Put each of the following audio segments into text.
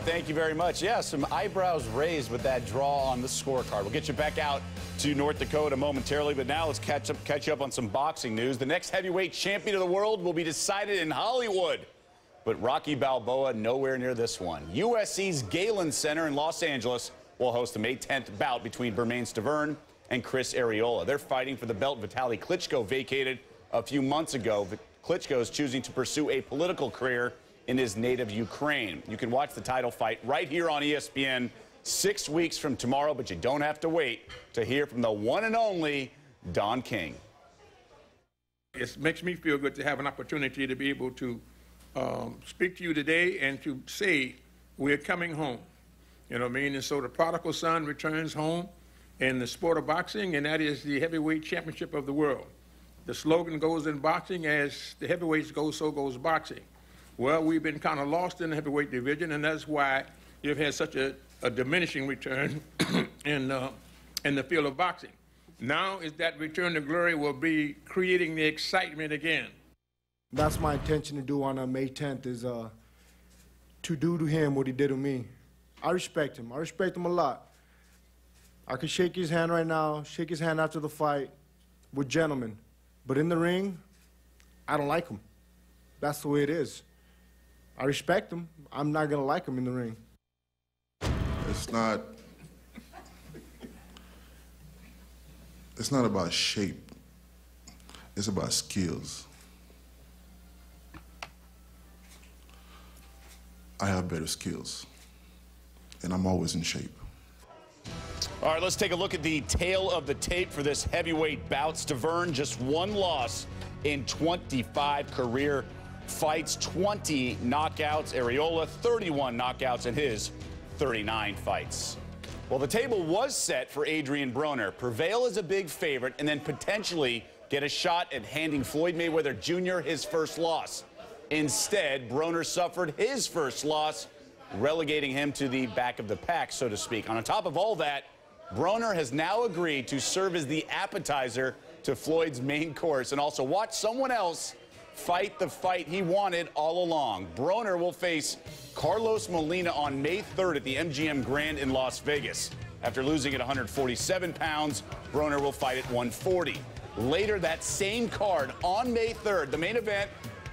thank you very much. Yeah, some eyebrows raised with that draw on the scorecard. We'll get you back out to North Dakota momentarily, but now let's catch you up on some boxing news. The next heavyweight champion of the world will be decided in Hollywood, but Rocky Balboa nowhere near this one. USC's Galen Center in Los Angeles will host the May 10th bout between Bermane Stiverne and Chris Arreola. They're fighting for the belt Vitaly Klitschko vacated a few months ago. Klitschko is choosing to pursue a political career in his native Ukraine. You can watch the title fight right here on ESPN 6 weeks from tomorrow, but you don't have to wait to hear from the one and only Don King. It makes me feel good to have an opportunity to be able to speak to you today and to say we're coming home. You know what I mean? And so the prodigal son returns home in the sport of boxing, and that is the heavyweight championship of the world. The slogan goes in boxing, as the heavyweights go, so goes boxing. Well, we've been kind of lost in the heavyweight division, and that's why you've had such a diminishing return in the field of boxing. Now is that return to glory will be creating the excitement again. That's my intention to do on May 10th, is to do to him what he did to me. I respect him. I respect him a lot. I could shake his hand right now, shake his hand after the fight. We're gentlemen. But in the ring, I don't like him. That's the way it is. I respect him. I'm not going to like him in the ring. It's not about shape. It's about skills. I have better skills, and I'm always in shape. All right, let's take a look at the tail of the tape for this heavyweight bout. Stiverne, just one loss in 25 career fights, 20 knockouts. Arreola, 31 knockouts in his 39 fights. Well, the table was set for Adrian Broner. Prevail as a big favorite and then potentially get a shot at handing Floyd Mayweather Jr. his first loss. Instead, Broner suffered his first loss, relegating him to the back of the pack, so to speak. On top of all that, Broner has now agreed to serve as the appetizer to Floyd's main course and also watch someone else fight the fight he wanted all along. Broner will face Carlos Molina on May 3rd at the MGM Grand in Las Vegas. After losing at 147 pounds, Broner will fight at 140. Later that same card on May 3rd, the main event,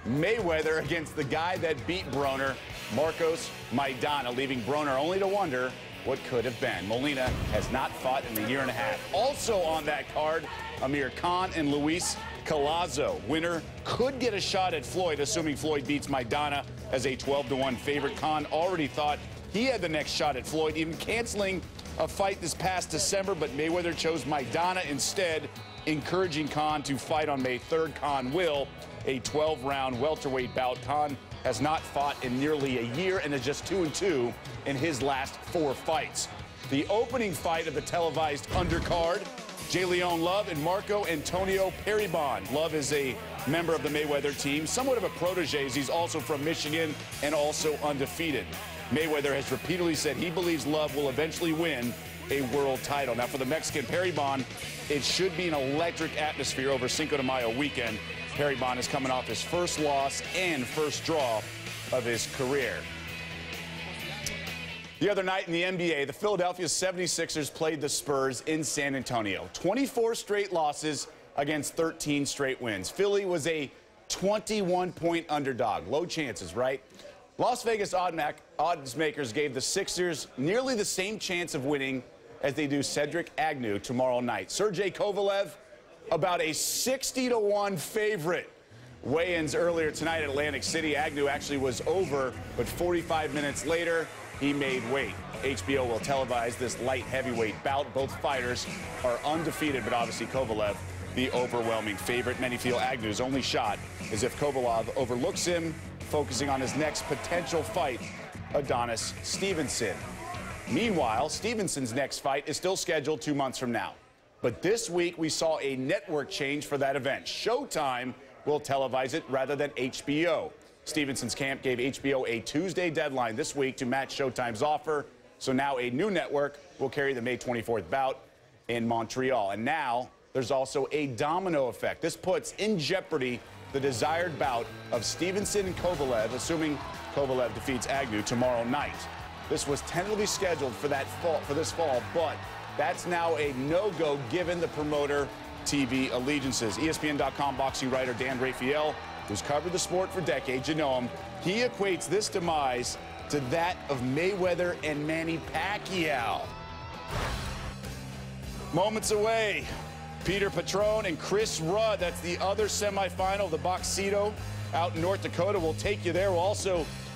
Mayweather against the guy that beat Broner, Marcos Maidana, leaving Broner only to wonder what could have been. Molina has not fought in a year and a half. Also on that card, Amir Khan and Luis Collazo. Winner could get a shot at Floyd, assuming Floyd beats Maidana as a 12-1 favorite. Khan already thought he had the next shot at Floyd, even canceling a fight this past December, but Mayweather chose Maidana instead, encouraging Khan to fight on May 3rd. Khan will. A 12-round welterweight bout. Khan has not fought in nearly a year and is just 2-2 in his last 4 fights. The opening fight of the televised undercard, Ja'Leon Love and Marco Antonio Peribon. Love is a member of the Mayweather team, somewhat of a protege, as he's also from Michigan and also undefeated. Mayweather has repeatedly said he believes Love will eventually win a world title. Now, for the Mexican Peribon, it should be an electric atmosphere over Cinco de Mayo weekend. Peribon is coming off his first loss and first draw of his career. The other night in the NBA, the Philadelphia 76ers played the Spurs in San Antonio. 24 straight losses against 13 straight wins. Philly was a 21-point underdog. Low chances, right? Las Vegas odds makers gave the Sixers nearly the same chance of winning as they do Cedric Agnew tomorrow night. Sergey Kovalev, about a 60-1 favorite. Weigh-ins earlier tonight at Atlantic City. Agnew actually was over, but 45 minutes later, he made weight. HBO will televise this light heavyweight bout. Both fighters are undefeated, but obviously Kovalev the overwhelming favorite. Many feel Agnew's only shot is if Kovalev overlooks him, focusing on his next potential fight, Adonis Stevenson. Meanwhile, Stevenson's next fight is still scheduled 2 months from now. But this week, we saw a network change for that event. Showtime will televise it rather than HBO. Stevenson's camp gave HBO a Tuesday deadline this week to match Showtime's offer. So now a new network will carry the May 24th bout in Montreal. And now there's also a domino effect. This puts in jeopardy the desired bout of Stevenson and Kovalev, assuming Kovalev defeats Agnew tomorrow night. This was tentatively scheduled for this fall, but that's now a no-go given the promoter TV allegiances. ESPN.com boxing writer Dan Rafael, who's covered the sport for decades, you know him, he equates this demise to that of Mayweather and Manny Pacquiao. Moments away, Peter Petrov and Chris Rudd, that's the other semifinal of the Boxito out in North Dakota. We'll take you there.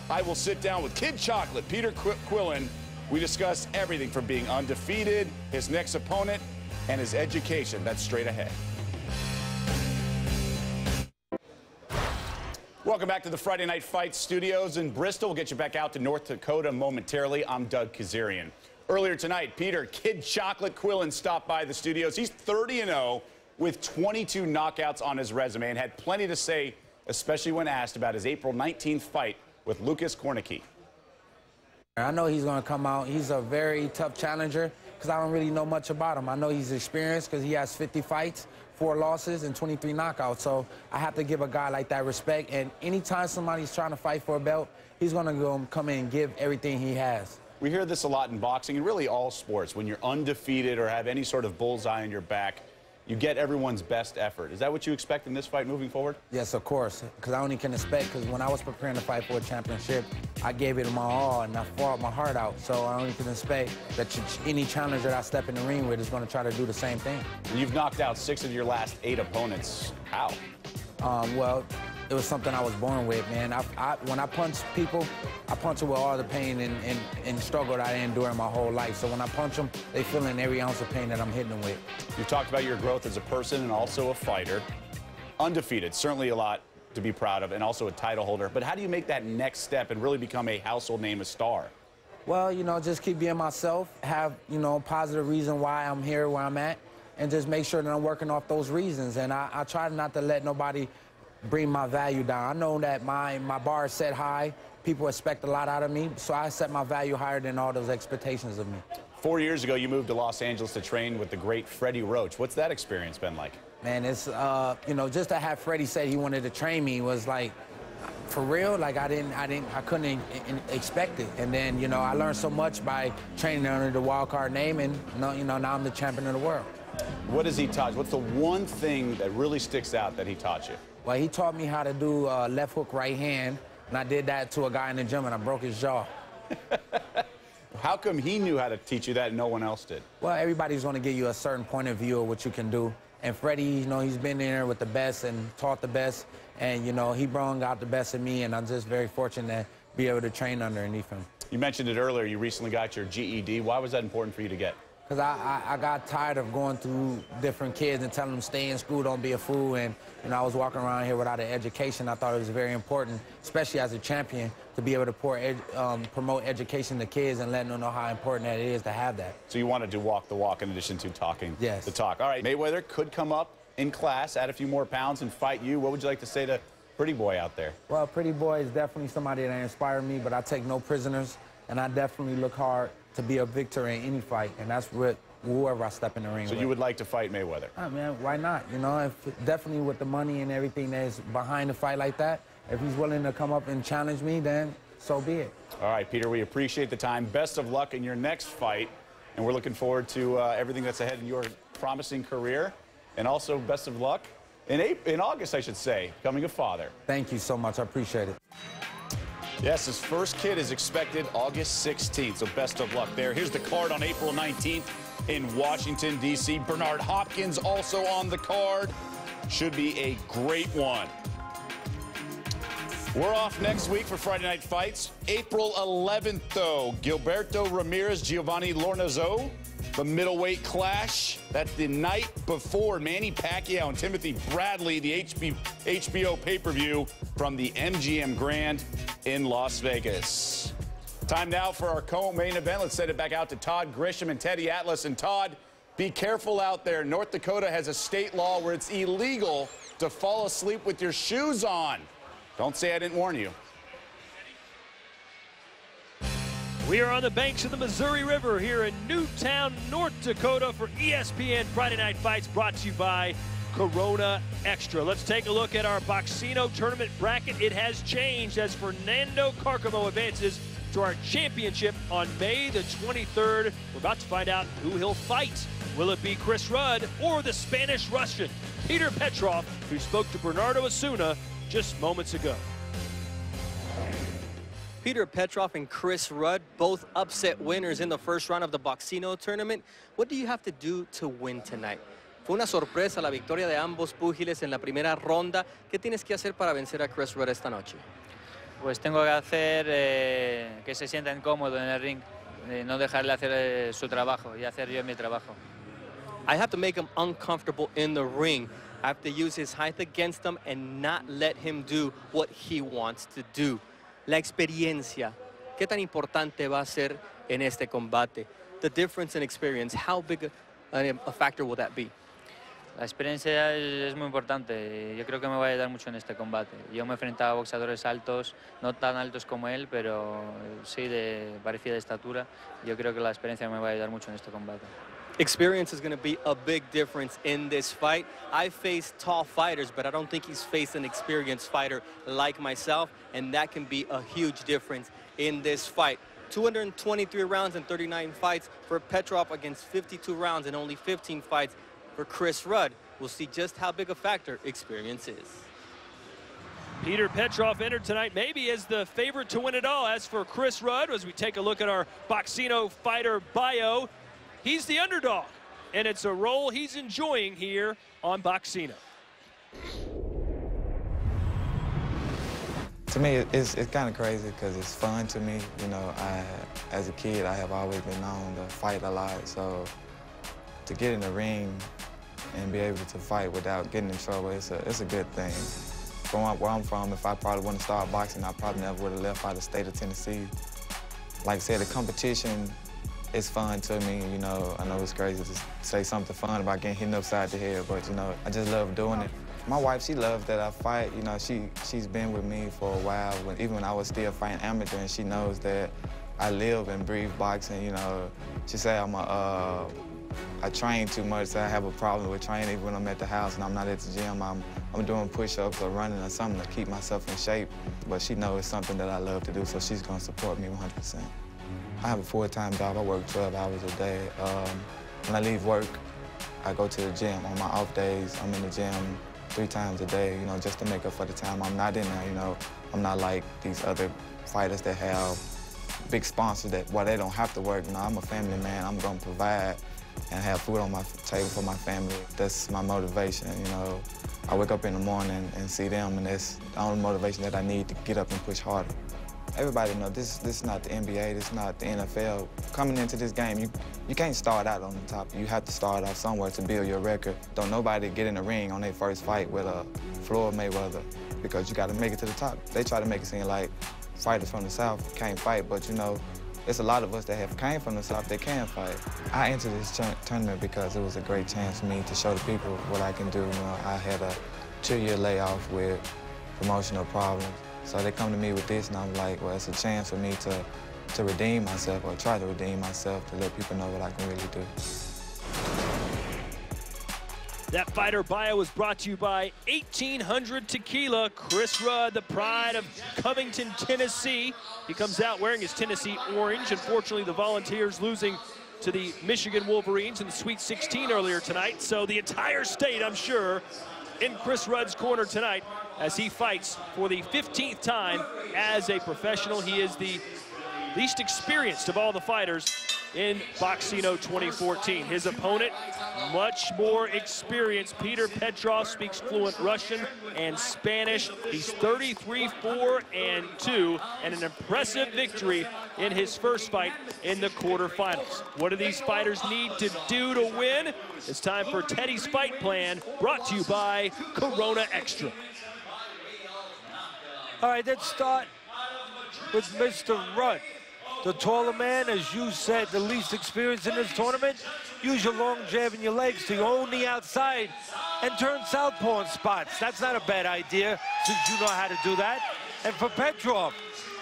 I will sit down with Kid Chocolate, Peter Quillen. We discuss everything from being undefeated, his next opponent, and his education. That's straight ahead. Welcome back to the Friday Night Fights studios in Bristol. We'll get you back out to North Dakota momentarily. I'm Doug Kazarian. Earlier tonight, Peter Kid Chocolate Quillen stopped by the studios. He's 30-0 with 22 knockouts on his resume and had plenty to say, especially when asked about his April 19th fight with Lucas Kornicki. I know he's going to come out. He's a very tough challenger because I don't really know much about him. I know he's experienced because he has 50 fights, 4 losses, and 23 knockouts. So I have to give a guy like that respect. And anytime somebody's trying to fight for a belt, he's going to come in and give everything he has. We hear this a lot in boxing and really all sports. When you're undefeated or have any sort of bullseye on your back, you get everyone's best effort. Is that what you expect in this fight moving forward? Yes, of course, because I only can expect, because when I was preparing to fight for a championship, I gave it my all and I fought my heart out. So I only can expect that any challenger that I step in the ring with is going to try to do the same thing. And you've knocked out 6 of your last 8 opponents. How? Well, it was something I was born with, man. When I punch people, I punch them with all the pain and struggle that I endure my whole life. So when I punch them, they feel in every ounce of pain that I'm hitting them with. You've talked about your growth as a person and also a fighter. Undefeated, certainly a lot to be proud of, and also a title holder. But how do you make that next step and really become a household name, a star? Well, you know, just keep being myself, have, you know, positive reason why I'm here where I'm at, and just make sure that I'm working off those reasons. And I try not to let nobody bring my value down. I know that my bar is set high. People expect a lot out of me, so I set my value higher than all those expectations of me. 4 years ago, you moved to Los Angeles to train with the great Freddie Roach. What's that experience been like? Man, it's, you know, just to have Freddie say he wanted to train me was like, for real, like I couldn't expect it. And then, you know, I learned so much by training under the wild card name, and, you know, now I'm the champion of the world. What does he taught you? What's the one thing that really sticks out that he taught you? Well, he taught me how to do left hook right hand, and I did that to a guy in the gym, and I broke his jaw. How come he knew how to teach you that and no one else did? Well, everybody's going to give you a certain point of view of what you can do. And Freddie, you know, he's been in there with the best and taught the best. And, you know, he brought out the best in me, and I'm just very fortunate to be able to train underneath him. You mentioned it earlier. You recently got your GED. Why was that important for you to get? Because I got tired of going through different kids and telling them stay in school, don't be a fool. And, you know, I was walking around here without an education. I thought it was very important, especially as a champion, to be able to promote education to kids and letting them know how important that it is to have that. So you wanted to walk the walk in addition to talking Yes. the talk. All right, Mayweather could come up in class, add a few more pounds, and fight you. What would you like to say to Pretty Boy out there? Well, Pretty Boy is definitely somebody that inspired me, but I take no prisoners, and I definitely look hard to be a victor in any fight, and that's what whoever I step in the ring with. So you would like to fight Mayweather? Oh, man, why not? You know, definitely with the money and everything that's behind a fight like that, if he's willing to come up and challenge me, then so be it. All right, Peter, we appreciate the time. Best of luck in your next fight, and we're looking forward to everything that's ahead in your promising career, and also best of luck in August, I should say, becoming a father. Thank you so much. I appreciate it. Yes, his first kid is expected August 16th, so best of luck there. Here's the card on April 19th in Washington, D.C. Bernard Hopkins also on the card. Should be a great one. We're off next week for Friday Night Fights. April 11th, though, Gilberto Ramirez, Giovanni Lornazo, the middleweight clash. That's the night before Manny Pacquiao and Timothy Bradley, the HBO pay-per-view from the MGM Grand in Las Vegas. Time now for our co-main event. Let's send it back out to Todd Grisham and Teddy Atlas. And Todd, be careful out there. North Dakota has a state law where it's illegal to fall asleep with your shoes on. Don't say I didn't warn you. We are on the banks of the Missouri River here in Newtown, North Dakota for ESPN Friday Night Fights, brought to you by Corona Extra. Let's take a look at our Boxino tournament bracket. It has changed as Fernando Carcamo advances to our championship on May the 23rd. We're about to find out who he'll fight. Will it be Chris Rudd or the Spanish-Russian Petr Petrov, who spoke to Bernardo Osuna just moments ago? Petr Petrov and Chris Rudd, both upset winners in the first round of the Boxino tournament. What do you have to do to win tonight? Fue una sorpresa la victoria de ambos púgiles en la primera ronda. ¿Qué tienes que hacer para vencer a Chris Rudd esta noche? Pues tengo que hacer que se sientan cómodos en el ring, no dejarle hacer su trabajo y hacer yo mi trabajo. I have to make him uncomfortable in the ring. I have to use his height against him and not let him do what he wants to do. La experiencia, ¿qué tan importante va a ser en este combate? The difference in experience, how big a factor will that be? La experiencia es muy importante. Yo creo que me va a ayudar mucho en este combate. Yo me he enfrentado a boxeadores altos, no tan altos como él, pero sí de parecida estatura. Yo creo que la experiencia me va a ayudar mucho en este combate. Experience is going to be a big difference in this fight. I faced tall fighters, but I don't think he's faced an experienced fighter like myself, and that can be a huge difference in this fight. 223 rounds and 39 fights for Petrov against 52 rounds and only 15 fights for Chris Rudd. We'll see just how big a factor experience is. Petr Petrov entered tonight maybe as the favorite to win it all. As for Chris Rudd, as we take a look at our Boxino fighter bio, he's the underdog, and it's a role he's enjoying here on Boxino. To me, it's kind of crazy because it's fun to me. You know, as a kid, I have always been known to fight a lot, so to get in the ring and be able to fight without getting in trouble, it's a good thing. From where I'm from, if I probably wouldn't start boxing, I probably never would have left out of the state of Tennessee. Like I said, the competition is fun to me. You know, I know it's crazy to say something fun about getting hit upside the head, but, you know, I just love doing it. My wife, she loves that I fight. You know, she's been with me for a while, even when I was still fighting amateur, and she knows that I live and breathe boxing. You know, she say I train too much, so I have a problem with training even when I'm at the house and I'm not at the gym. I'm doing push-ups or running or something to keep myself in shape. But she knows it's something that I love to do, so she's gonna support me 100%. I have a full-time job. I work 12 hours a day. When I leave work, I go to the gym. On my off days, I'm in the gym 3 times a day, you know, just to make up for the time I'm not in there, you know. I'm not like these other fighters that have big sponsors that, well, they don't have to work. You know, I'm a family man. I'm gonna provide and have food on my table for my family. That's my motivation, you know. I wake up in the morning and see them, and that's the only motivation that I need to get up and push harder. Everybody knows this is not the NBA, this is not the NFL. Coming into this game, you can't start out on the top. You have to start off somewhere to build your record. Don't nobody get in the ring on their first fight with a Floyd Mayweather, because you got to make it to the top. They try to make it seem like fighters from the South can't fight, but, you know, there's a lot of us that have came from the South that can fight. I entered this tournament because it was a great chance for me to show the people what I can do. You know, I had a 2-year layoff with promotional problems. So they come to me with this, and I'm like, well, it's a chance for me to redeem myself, or try to redeem myself, to let people know what I can really do. That fighter bio was brought to you by 1800 Tequila. Chris Rudd, the pride of Covington, Tennessee. He comes out wearing his Tennessee orange. Unfortunately, the Volunteers losing to the Michigan Wolverines in the Sweet 16 earlier tonight. So the entire state, I'm sure, in Chris Rudd's corner tonight as he fights for the 15th time as a professional. He is the least experienced of all the fighters in Boxino 2014. His opponent, much more experienced. Petr Petrov speaks fluent Russian and Spanish. He's 33-4-2, and an impressive victory in his first fight in the quarterfinals. What do these fighters need to do to win? It's time for Teddy's Fight Plan, brought to you by Corona Extra. All right, let's start with Mr. Rudd. The taller man, as you said, the least experienced in this tournament. Use your long jab and your legs to own the outside and turn southpaw in spots. That's not a bad idea, since you know how to do that. And for Petrov,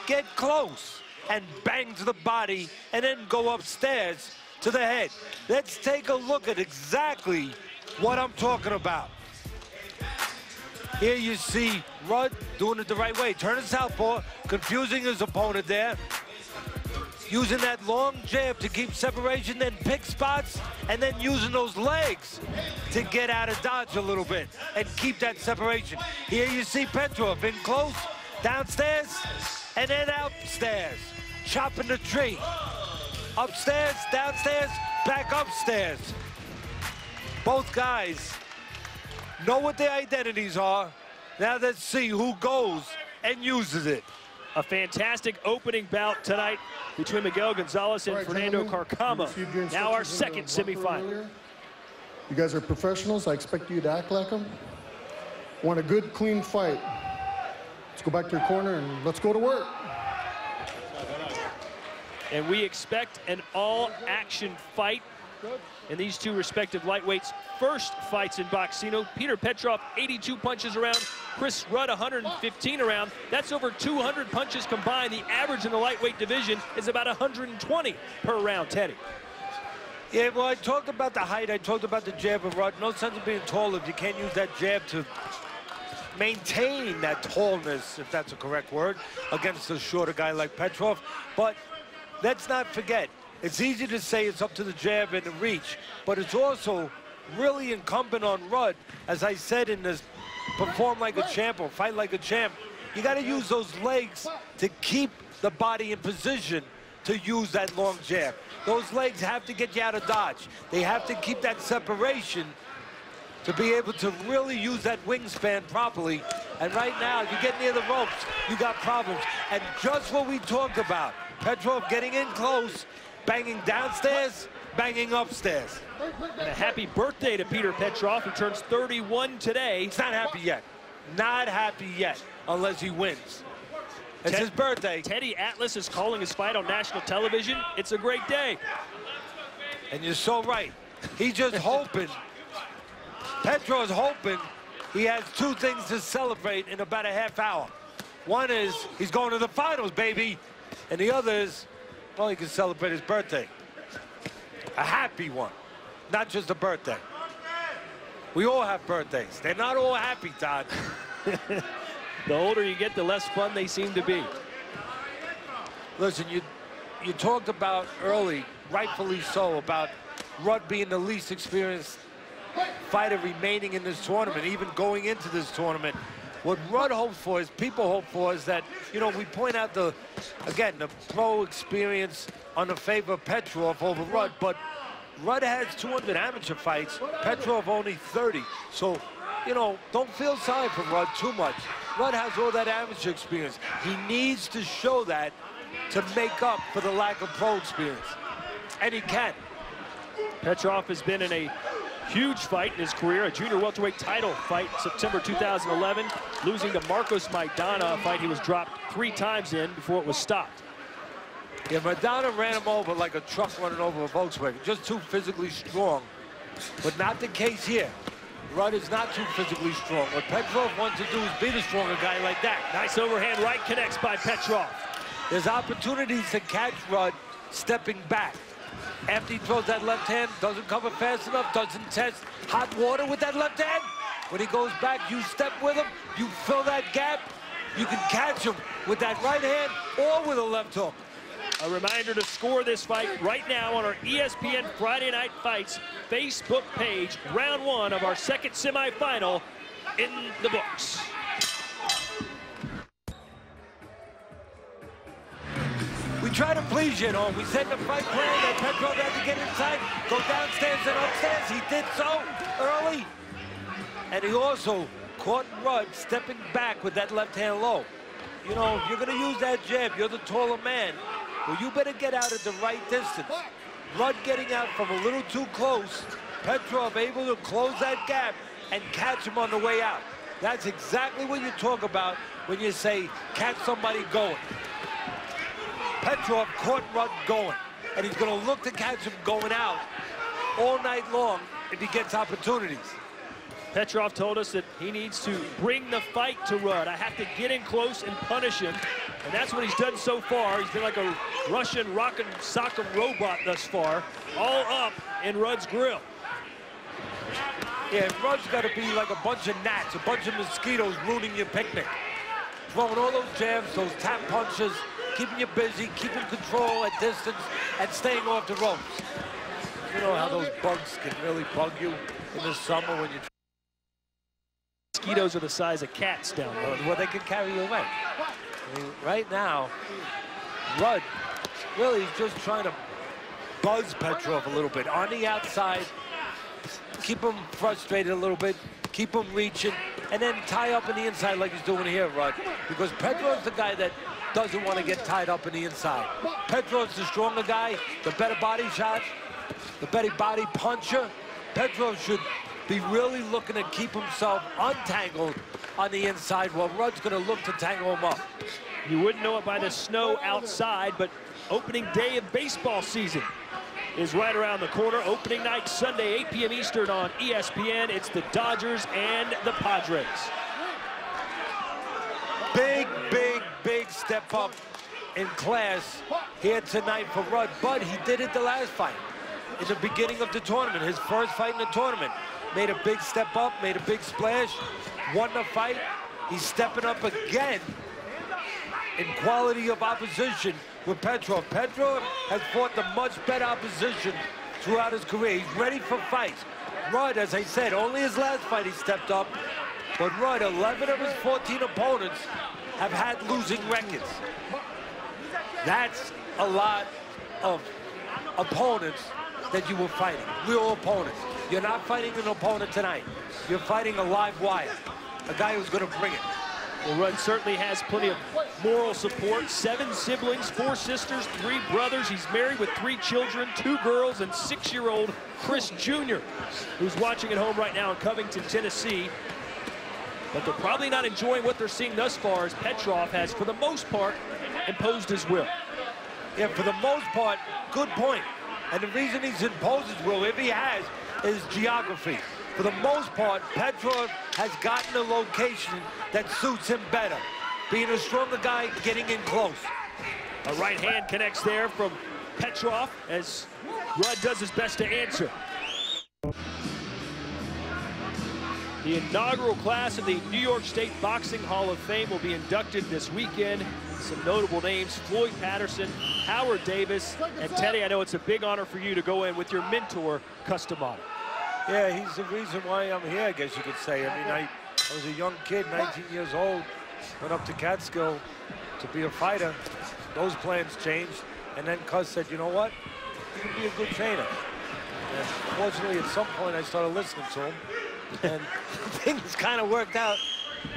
get close and bang to the body and then go upstairs to the head. Let's take a look at exactly what I'm talking about. Here you see Rudd doing it the right way. Turning southpaw, confusing his opponent there. using that long jab to keep separation, then pick spots, and then using those legs to get out of dodge a little bit and keep that separation. Here you see Petrov in close, downstairs, and then upstairs, chopping the tree. Upstairs, downstairs, back upstairs. Both guys know what their identities are. Now let's see who goes and uses it. A fantastic opening bout tonight between Miguel Gonzalez and Fernando Carcamo. Now our second semifinal. You guys are professionals. I expect you to act like them. Want a good, clean fight. Let's go back to your corner and let's go to work. And we expect an all-action fight in these two respective lightweights. First fights in Boxino. Peter Petrov, 82 punches around. Chris Rudd, 115 around. That's over 200 punches combined. The average in the lightweight division is about 120 per round, Teddy. Yeah, well, I talked about the height. I talked about the jab of Rudd. No sense of being tall if you can't use that jab to maintain that tallness, if that's a correct word, against a shorter guy like Petrov. But let's not forget, it's easy to say it's up to the jab and the reach, but it's also really incumbent on Rudd, as I said in this perform like a champ or fight like a champ. You got to use those legs to keep the body in position to use that long jab. Those legs have to get you out of dodge. They have to keep that separation to be able to really use that wingspan properly. And right now, you get near the ropes, you got problems. And just what we talked about, Petrov getting in close, banging downstairs, banging upstairs. And a happy birthday to Peter Petrov, who turns 31 today. He's not happy yet. Not happy yet, unless he wins. It's his birthday. Teddy Atlas is calling his fight on national television. It's a great day. And you're so right. He's just hoping. Petrov's hoping he has two things to celebrate in about a half hour. One is he's going to the finals, baby. And the other is, well, he can celebrate his birthday. A happy one, not just a birthday. We all have birthdays. They're not all happy, Todd. The older you get, the less fun they seem to be. Listen, you talked about early, rightfully so, about Rudd being the least experienced fighter remaining in this tournament, even going into this tournament. What Rudd hopes for, is people hope for, is that, you know, we point out the pro experience on the favor of Petrov over Rudd, but Rudd has 200 amateur fights, Petrov only 30. So, you know, don't feel sorry for Rudd too much. Rudd has all that amateur experience. He needs to show that to make up for the lack of pro experience. And he can. Petrov has been in a huge fight in his career, a junior welterweight title fight September 2011, losing to Marcos Maidana, a fight he was dropped 3 times in before it was stopped. Yeah, Maidana ran him over like a truck running over a Volkswagen, just too physically strong. But not the case here. Rudd is not too physically strong. What Petrov wants to do is beat a stronger guy like that. Nice overhand right connects by Petrov. There's opportunities to catch Rudd stepping back. After he throws that left hand, doesn't cover fast enough, doesn't test hot water with that left hand. When he goes back, you step with him, you fill that gap, you can catch him with that right hand or with a left hook. A reminder to score this fight right now on our ESPN Friday Night Fights Facebook page. Round 1 of our second semifinal in the books. We try to please you at home. We set the fight plan that Petrov had to get inside, go downstairs and upstairs. He did so early. And he also caught Rudd stepping back with that left hand low. You know, if you're going to use that jab, you're the taller man. Well, you better get out at the right distance. Rudd getting out from a little too close. Petrov able to close that gap and catch him on the way out. That's exactly what you talk about when you say catch somebody going. Petrov caught Rudd going, and he's going to look to catch him going out all night long if he gets opportunities. Petrov told us that he needs to bring the fight to Rudd. I have to get in close and punish him, and that's what he's done so far. He's been like a Russian rock'em sock'em robot thus far, all up in Rudd's grill. Yeah, Rudd's got to be like a bunch of gnats, a bunch of mosquitoes ruining your picnic. Throwing all those jabs, those tap punches, keeping you busy, keeping control at distance, and staying off the ropes. You know how those bugs can really bug you in the summer when you... Mosquitoes are the size of cats down there. Well, they can carry you away. I mean, right now, Rudd really is just trying to buzz Petrov a little bit on the outside, keep him frustrated a little bit, keep him reaching, and then tie up in the inside like he's doing here, Rudd. Because Petrov's the guy that doesn't want to get tied up in the inside. Petrov's the stronger guy, the better body shot, the better body puncher. Petrov should be really looking to keep himself untangled on the inside while Rudd's going to look to tangle him up. You wouldn't know it by the snow outside, but opening day of baseball season is right around the corner. Opening night Sunday, 8 p.m. Eastern on ESPN. It's the Dodgers and the Padres. Big, big, big step up in class here tonight for Rudd, but he did it the last fight. In the beginning of the tournament, his first fight in the tournament. Made a big step up, made a big splash, won the fight. He's stepping up again in quality of opposition with Petrov. Petrov has fought the much better opposition throughout his career. He's ready for fights. Rudd, as I said, only his last fight he stepped up, but Rudd, 11 of his 14 opponents have had losing records. That's a lot of opponents that you were fighting, real opponents. You're not fighting an opponent tonight. You're fighting a live wire, a guy who's going to bring it. Well, Rudd certainly has plenty of moral support. 7 siblings, 4 sisters, 3 brothers. He's married with 3 children, 2 girls, and 6-year-old Chris Jr., who's watching at home right now in Covington, Tennessee. But they're probably not enjoying what they're seeing thus far, as Petrov has, for the most part, imposed his will. Yeah, for the most part, good point. And the reason he's imposed his will, if he has, is geography. For the most part, Petrov has gotten a location that suits him better. Being a stronger guy, getting in close. A right hand connects there from Petrov as Rudd does his best to answer. The inaugural class of the New York State Boxing Hall of Fame will be inducted this weekend. Some notable names: Floyd Patterson, Howard Davis, and Teddy, I know it's a big honor for you to go in with your mentor, Cus D'Amato. Yeah, he's the reason why I'm here, I guess you could say. I mean, I was a young kid, 19 years old, went up to Catskill to be a fighter. Those plans changed, and then Cus said, you know what? You can be a good trainer. And fortunately, at some point, I started listening to him, and things kind of worked out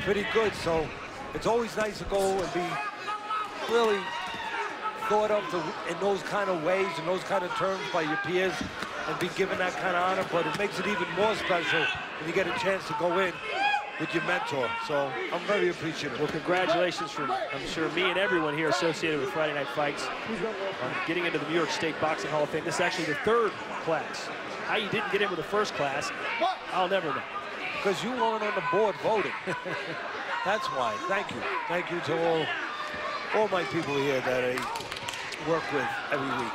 pretty good. So it's always nice to go and be really thought of in those kind of ways, in those kind of terms by your peers, and be given that kind of honor. But it makes it even more special when you get a chance to go in with your mentor. So I'm very appreciative. Well, congratulations from, I'm sure, me and everyone here associated with Friday Night Fights on getting into the New York State Boxing Hall of Fame. This is actually the 3rd class. How you didn't get in with the 1st class, I'll never know. Because you weren't on the board voting. That's why. Thank you. Thank you to all my people here that I work with every week.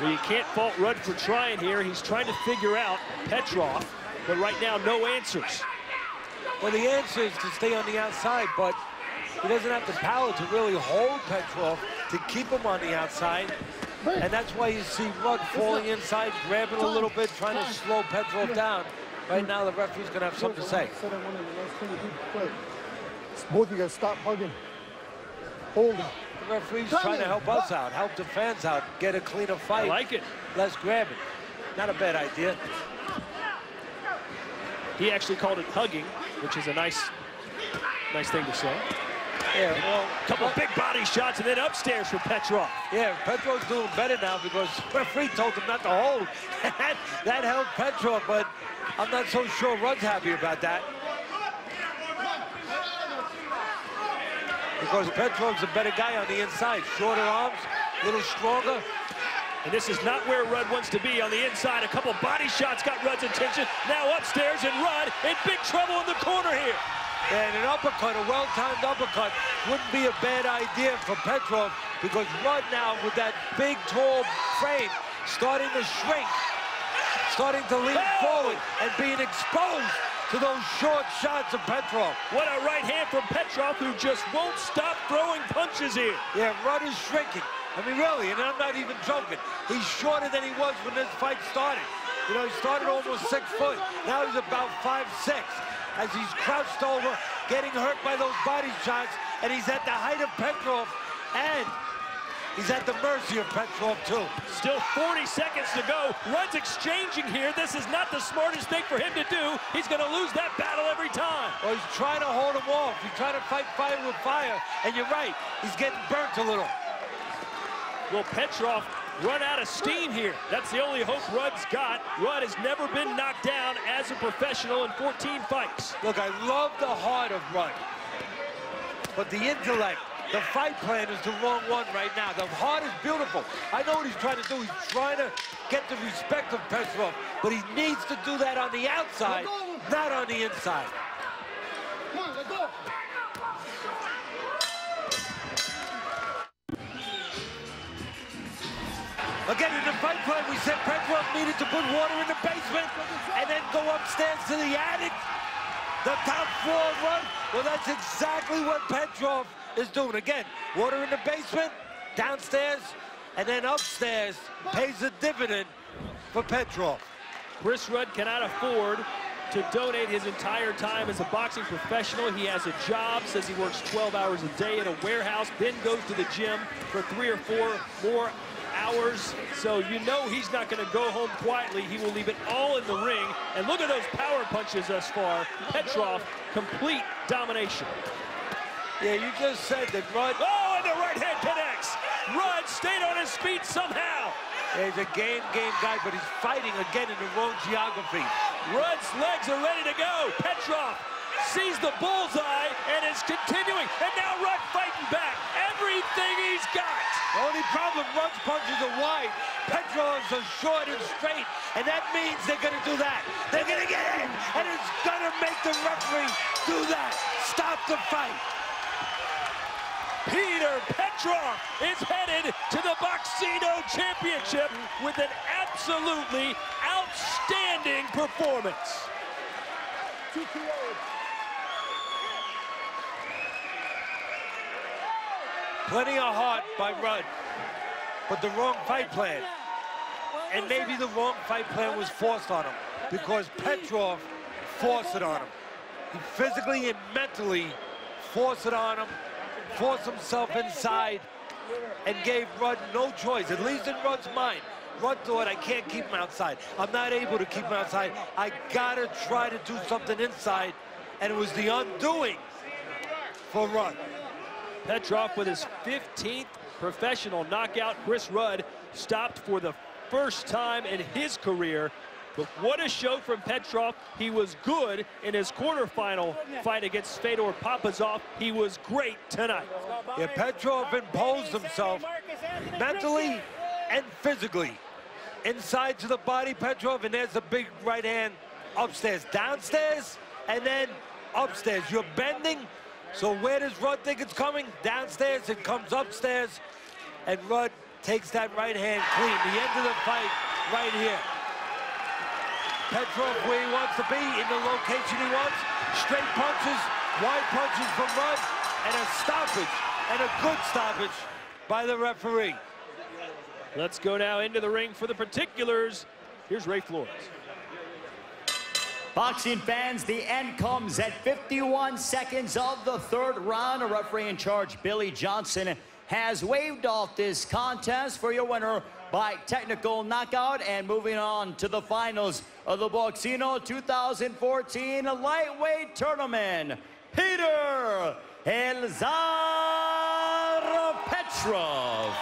Well, you can't fault Rudd for trying here. He's trying to figure out Petrov, but right now, no answers. Well, the answer is to stay on the outside, but he doesn't have the power to really hold Petrov to keep him on the outside. And that's why you see Rudd falling inside, grabbing a little bit, trying to slow Petrov down. Right now, the referee's going to have something to say. Both of you guys stop hugging. Hold him. The referee's trying to help us out, help the fans out, get a cleaner fight. I like it. Less grabbing. Not a bad idea. He actually called it hugging, which is a nice thing to say. Yeah, well, a couple big body shots and then upstairs for Petrov. Yeah, Petrov's doing better now because the referee told him not to hold. That helped Petrov, but I'm not so sure Rudd's happy about that. Because Petrov's a better guy on the inside. Shorter arms, a little stronger. And this is not where Rudd wants to be on the inside. A couple body shots got Rudd's attention. Now upstairs, and Rudd in big trouble in the corner here. And an uppercut, a well-timed uppercut, wouldn't be a bad idea for Petrov, because Rudd now, with that big, tall frame, starting to shrink, starting to lean forward and being exposed to to those short shots of Petrov. What a right hand from Petrov, who just won't stop throwing punches here. Yeah, Rudd is shrinking. I mean, really, and I'm not even joking. He's shorter than he was when this fight started. You know, he started almost 6 foot. Now he's about 5'6", as he's crouched over, getting hurt by those body shots, and he's at the height of Petrov, and he's at the mercy of Petrov, too. Still 40 seconds to go. Rudd's exchanging here. This is not the smartest thing for him to do. He's going to lose that battle every time. Well, he's trying to hold him off. He's trying to fight fire with fire, and you're right. He's getting burnt a little. Will Petrov run out of steam here? That's the only hope Rudd's got. Rudd has never been knocked down as a professional in 14 fights. Look, I love the heart of Rudd, but the intellect, the fight plan is the wrong one right now. The heart is beautiful. I know what he's trying to do. He's trying to get the respect of Petrov, but he needs to do that on the outside, not on the inside. Come on, let go. Again, in the fight plan, we said Petrov needed to put water in the basement and then go upstairs to the attic, the top floor run. Well, that's exactly what Petrov is doing. Again, water in the basement, downstairs, and then upstairs pays a dividend for Petrov. Chris Rudd cannot afford to donate his entire time as a boxing professional. He has a job, says he works 12 hours a day in a warehouse, then goes to the gym for 3 or 4 more hours. So you know he's not going to go home quietly. He will leave it all in the ring. And look at those power punches thus far. Petrov, complete domination. Yeah, you just said that Rudd... Oh, and the right hand connects. Rudd stayed on his feet somehow. Yeah, he's a game guy, but he's fighting again in the wrong geography. Rudd's legs are ready to go. Petrov sees the bullseye and is continuing. And now Rudd fighting back. Everything he's got. The only problem, Rudd's punches are wide. Petrov's are short and straight, and that means they're going to do that. They're going to get in, and it's going to make the referee do that. Stop the fight. Petr Petrov is headed to the Boxino Championship with an absolutely outstanding performance. Plenty of heart by Rudd, but the wrong fight plan. And maybe the wrong fight plan was forced on him because Petrov forced it on him. He physically and mentally forced it on him, forced himself inside, and gave Rudd no choice, at least in Rudd's mind. Rudd thought, I can't keep him outside. I'm not able to keep him outside. I gotta try to do something inside, and it was the undoing for Rudd. Petrov with his 15th professional knockout. Chris Rudd stopped for the first time in his career. But what a show from Petrov. He was good in his quarterfinal fight against Fedor Papazov. He was great tonight. Yeah, Petrov imposed himself mentally and physically. Inside to the body, Petrov, and there's the big right hand upstairs. Downstairs, and then upstairs. You're bending. So where does Rudd think it's coming? Downstairs, it comes upstairs, and Rudd takes that right hand clean. The end of the fight right here. Petrov where he wants to be, in the location he wants. Straight punches, wide punches from Rudd, and a stoppage, and a good stoppage by the referee. Let's go now into the ring for the particulars. Here's Ray Flores. Boxing fans, the end comes at 51 seconds of the 3rd round. A referee in charge, Billy Johnson, has waved off this contest for your winner by technical knockout. And moving on to the finals of the Boxino 2014 lightweight tournament, Petr El Zar Petrov.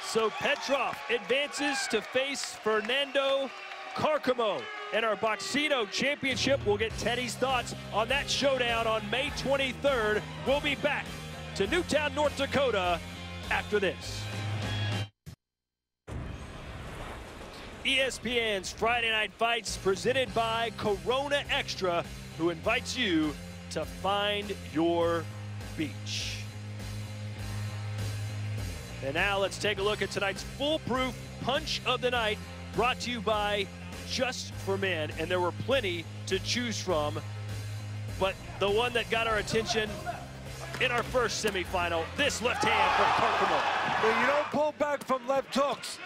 So Petrov advances to face Fernando Carcamo in our Boxino Championship. We'll get Teddy's thoughts on that showdown on May 23rd. We'll be back to Newtown, North Dakota after this. ESPN's Friday Night Fights presented by Corona Extra, who invites you to find your beach. And now let's take a look at tonight's foolproof punch of the night, brought to you by just for men, and there were plenty to choose from. But the one that got our attention in our first semifinal, this left hand from Carcamo. Well, you don't pull back from left hooks.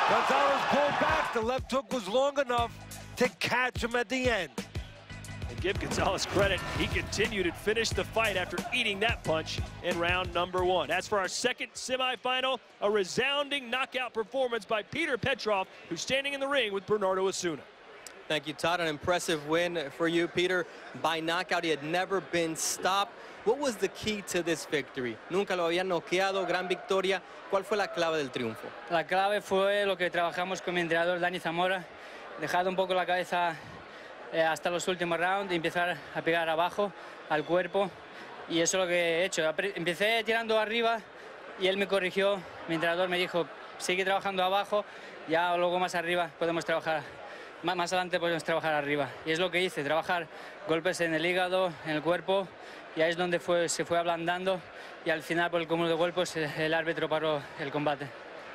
Gonzalez pulled back. The left hook was long enough to catch him at the end. And give Gonzalez credit, he continued and finished the fight after eating that punch in round number 1. As for our second semifinal, a resounding knockout performance by Petr Petrov, who's standing in the ring with Bernardo Osuna. Thank you, Todd. An impressive win for you, Peter. By knockout, he had never been stopped. What was the key to this victory? Nunca lo habían noqueado, gran victoria. ¿Cuál fue la clave del triunfo? La clave fue lo que trabajamos con mi entrenador Dani Zamora, dejar un poco la cabeza hasta los últimos rounds y empezar a pegar abajo al cuerpo, y eso es lo que he hecho. Empecé tirando arriba y él me corrigió. Mi entrenador me dijo, sigue trabajando abajo, ya luego más arriba podemos trabajar. Más adelante podemos trabajar arriba, y es lo que hice, trabajar golpes en el hígado, en el cuerpo, y ahí es donde se fue ablandando, y al final por el cúmulo de golpes el árbitro paró el combate.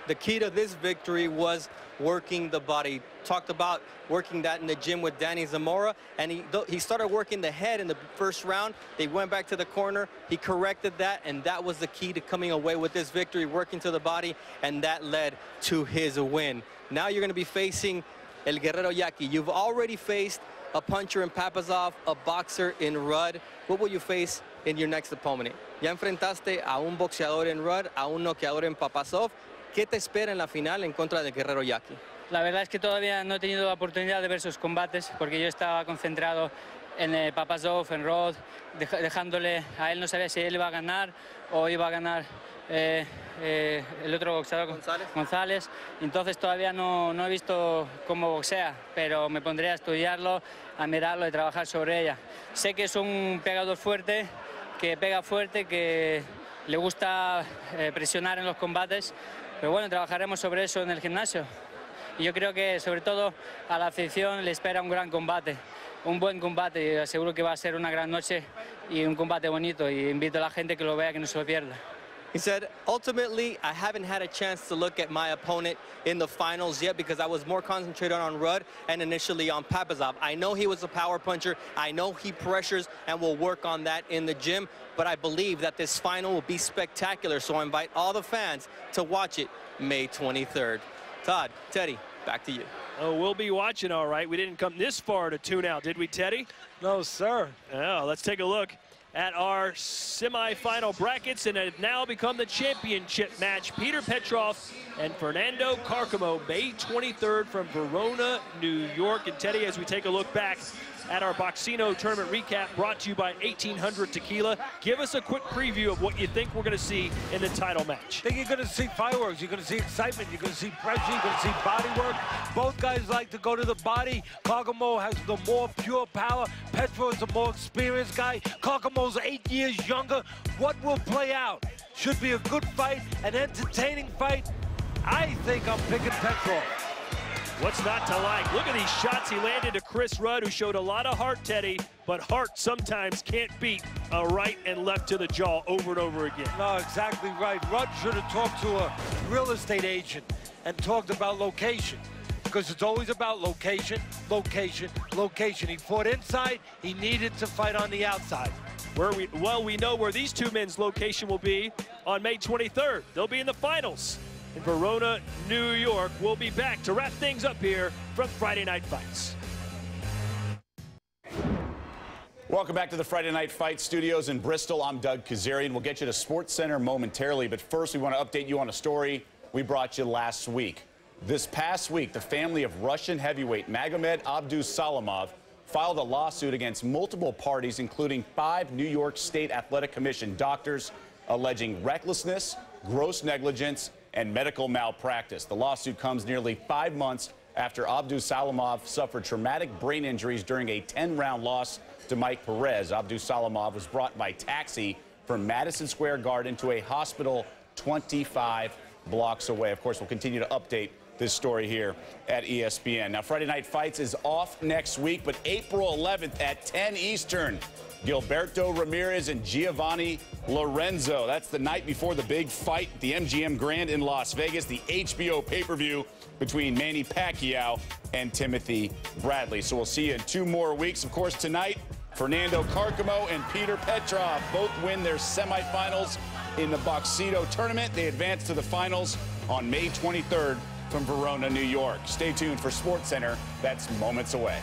The key to this victory was working the body. Talked about working that in the gym with Danny Zamora, and he started working the head in the first round. They went back to the corner, he corrected that, and that was the key to coming away with this victory, working to the body, and that led to his win. Now you're going to be facing El Guerrero Yaqui. You've already faced a puncher in Papazov, a boxer in Rudd. What will you face in your next opponent? Ya enfrentaste a un boxeador en Rudd, a un noqueador en Papazov. ¿Qué te espera en la final en contra del Guerrero Yaqui? La verdad es que todavía no he tenido la oportunidad de ver sus combates, porque yo estaba concentrado en Papazov, en Rudd, dejándole a él, no sabía si él iba a ganar o iba a ganar el otro boxeador, González. Entonces todavía no he visto cómo boxea, pero me pondré a estudiarlo, a mirarlo y trabajar sobre ella. Sé que es un pegador fuerte, que pega fuerte, que le gusta presionar en los combates, pero bueno, trabajaremos sobre eso en el gimnasio. Y yo creo que sobre todo a la afición le espera un gran combate, un buen combate, y aseguro que va a ser una gran noche y un combate bonito, y invito a la gente que lo vea, que no se lo pierda. He said, ultimately, I haven't had a chance to look at my opponent in the finals yet because I was more concentrated on Rudd and initially on Papazov. I know he was a power puncher. I know he pressures, and will work on that in the gym. But I believe that this final will be spectacular, so I invite all the fans to watch it May 23rd. Todd, Teddy, back to you. Oh, we'll be watching, all right. We didn't come this far to tune out, did we, Teddy? No, sir. Oh, let's take a look at our semifinal brackets, and it now become the championship match. Petr Petrov and Fernando Carcamo, May 23rd from Verona, New York. And Teddy, as we take a look back at our Boxino tournament recap brought to you by 1800 Tequila, give us a quick preview of what you think we're going to see in the title match. I think you're going to see fireworks, you're going to see excitement, you're going to see pressure, you're going to see body work. Both guys like to go to the body. Carcamo has the more pure power. Petrov is a more experienced guy. Carcamo's 8 years younger. What will play out? Should be a good fight, an entertaining fight. I think I'm picking Petrov. What's not to like? Look at these shots he landed to Chris Rudd, who showed a lot of heart, Teddy, but heart sometimes can't beat a right and left to the jaw over and over again. No, exactly right. Rudd should have talked to a real estate agent and talked about location, because it's always about location, location, location. He fought inside, he needed to fight on the outside. We know where these two men's location will be on May 23rd. They'll be in the finals in Verona, New York. We'll be back to wrap things up here from Friday Night Fights. Welcome back to the Friday Night Fight Studios in Bristol. I'm Doug Kazarian. We'll get you to Sports Center momentarily, but first we want to update you on a story we brought you last week. This past week, the family of Russian heavyweight Magomed Abdusalamov filed a lawsuit against multiple parties, including 5 New York State Athletic Commission doctors, alleging recklessness, gross negligence, and medical malpractice. The lawsuit comes nearly 5 months after Abdusalamov suffered traumatic brain injuries during a 10-round loss to Mike Perez. Abdusalamov was brought by taxi from Madison Square Garden to a hospital 25 blocks away. Of course, we'll continue to update this story here at ESPN. Now, Friday Night Fights is off next week, but April 11th at 10 Eastern, Gilberto Ramirez and Giovanni Lorenzo. That's the night before the big fight at the MGM Grand in Las Vegas, the HBO pay-per-view between Manny Pacquiao and Timothy Bradley. So we'll see you in 2 more weeks. Of course, tonight, Fernando Carcamo and Petr Petrov both win their semifinals in the Boxito tournament. They advance to the finals on May 23rd from Verona, New York. Stay tuned for SportsCenter. That's moments away.